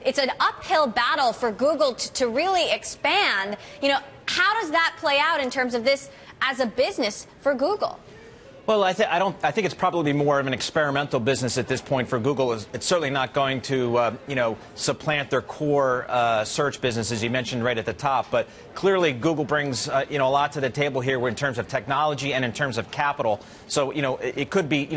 it's an uphill battle for Google to really expand. How does that play out in terms of this as a business for Google? Well, I think it's probably more of an experimental business at this point for Google. It's certainly not going to, supplant their core search business, as you mentioned right at the top. But clearly, Google brings, a lot to the table here in terms of technology and in terms of capital. So, it could be,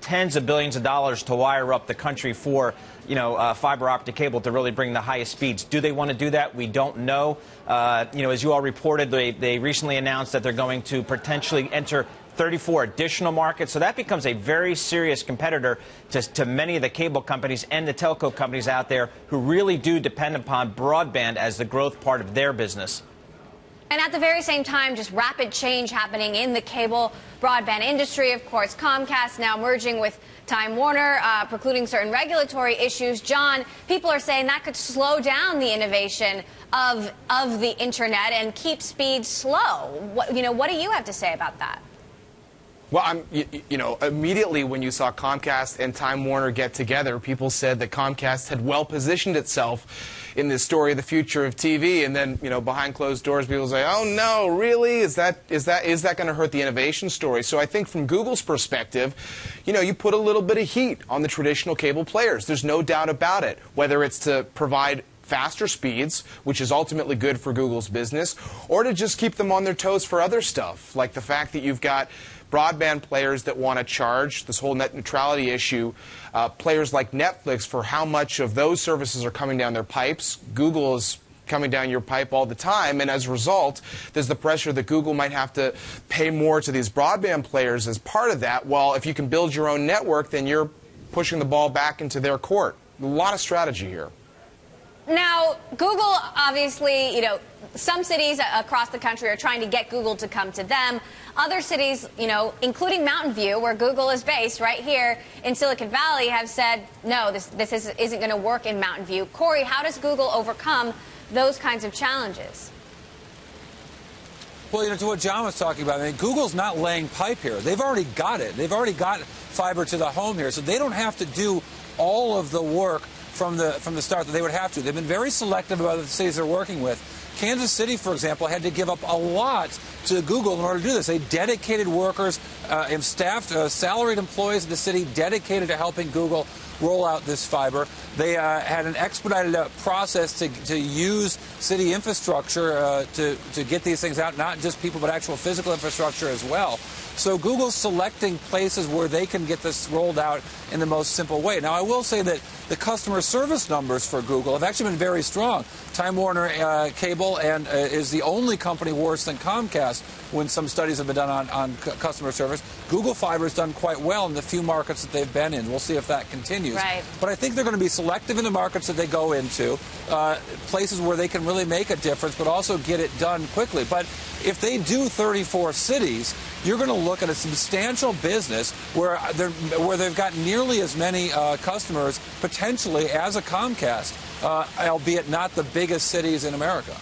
tens of billions of dollars to wire up the country for, fiber optic cable to really bring the highest speeds. Do they want to do that? We don't know. As you all reported, they recently announced that they're going to potentially enter 34 additional markets. So that becomes a very serious competitor to many of the cable companies and the telco companies out there who really do depend upon broadband as the growth part of their business. And at the very same time, just rapid change happening in the cable broadband industry. Of course, Comcast now merging with Time Warner, precluding certain regulatory issues. John, people are saying that could slow down the innovation of the Internet and keep speeds slow. What do you have to say about that? Well, immediately when you saw Comcast and Time Warner get together, people said that Comcast had well positioned itself in this story of the future of TV. And then, behind closed doors, people say, "Oh no, really? Is that going to hurt the innovation story?" So I think from Google's perspective, you put a little bit of heat on the traditional cable players. There's no doubt about it. Whether it's to provide faster speeds, which is ultimately good for Google's business, or to just keep them on their toes for other stuff, like the fact that you've got broadband players that want to charge, this whole net neutrality issue, players like Netflix for how much of those services are coming down their pipes. Google is coming down your pipe all the time, and as a result, there's the pressure that Google might have to pay more to these broadband players as part of that. Well, if you can build your own network, then you're pushing the ball back into their court. A lot of strategy here. Now, Google, obviously, some cities across the country are trying to get Google to come to them. Other cities, including Mountain View, where Google is based right here in Silicon Valley, have said, no, this isn't going to work in Mountain View. Cory, how does Google overcome those kinds of challenges? Well, to what John was talking about, Google's not laying pipe here. They've already got it. They've already got fiber to the home here, so they don't have to do all of the work from the start that they would have to. They've been very selective about the cities they're working with. Kansas City, for example, had to give up a lot to Google in order to do this. They dedicated workers and staffed, salaried employees in the city dedicated to helping Google roll out this fiber. They had an expedited process to use city infrastructure to get these things out, not just people, but actual physical infrastructure as well. So Google's selecting places where they can get this rolled out in the most simple way. Now, I will say that the customer service numbers for Google have actually been very strong. Time Warner Cable is the only company worse than Comcast when some studies have been done on customer service. Google Fiber has done quite well in the few markets that they've been in. We'll see if that continues. Right. But I think they're going to be selective in the markets that they go into, places where they can really make a difference, but also get it done quickly. But if they do 34 cities, you're going to look at a substantial business where they've got nearly as many customers potentially as a Comcast, albeit not the biggest cities in America.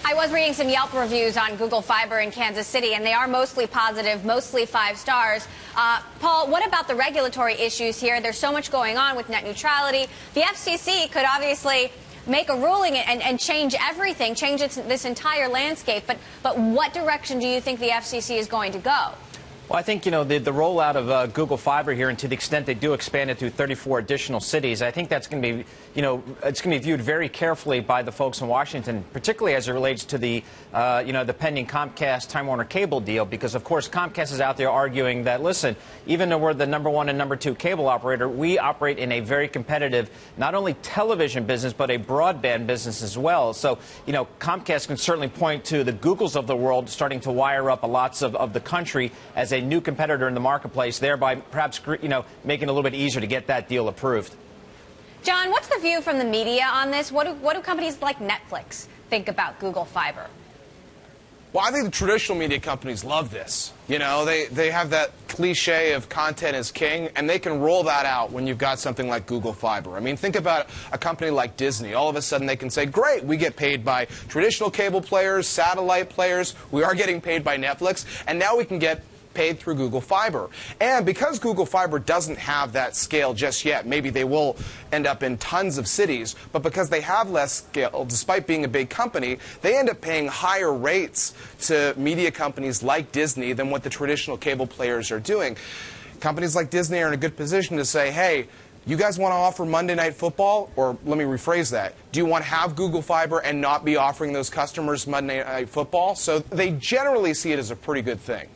I was reading some Yelp reviews on Google Fiber in Kansas City, and they are mostly positive, mostly 5 stars. Paul, what about the regulatory issues here? There's so much going on with net neutrality. The FCC could obviously make a ruling and change everything, change this entire landscape. But what direction do you think the FCC is going to go? Well, I think, the rollout of Google Fiber here, and to the extent they do expand it to 34 additional cities, I think that's going to be, it's going to be viewed very carefully by the folks in Washington, particularly as it relates to the, the pending Comcast-Time Warner Cable deal, because, of course, Comcast is out there arguing that, listen, even though we're the #1 and #2 cable operator, we operate in a very competitive, not only television business, but a broadband business as well. So, Comcast can certainly point to the Googles of the world starting to wire up lots of the country as a new competitor in the marketplace, thereby perhaps, making it a little bit easier to get that deal approved. John, what's the view from the media on this? What do companies like Netflix think about Google Fiber? Well, I think the traditional media companies love this. They have that cliche of content is king, and they can roll that out when you've got something like Google Fiber. Think about a company like Disney. All of a sudden they can say, great, we get paid by traditional cable players, satellite players, we are getting paid by Netflix, and now we can get paid through Google Fiber. And because Google Fiber doesn't have that scale just yet, maybe they will end up in tons of cities, but because they have less scale, despite being a big company, they end up paying higher rates to media companies like Disney than what the traditional cable players are doing. Companies like Disney are in a good position to say, hey, you guys want to offer Monday Night Football? Or let me rephrase that. Do you want to have Google Fiber and not be offering those customers Monday Night Football? So they generally see it as a pretty good thing.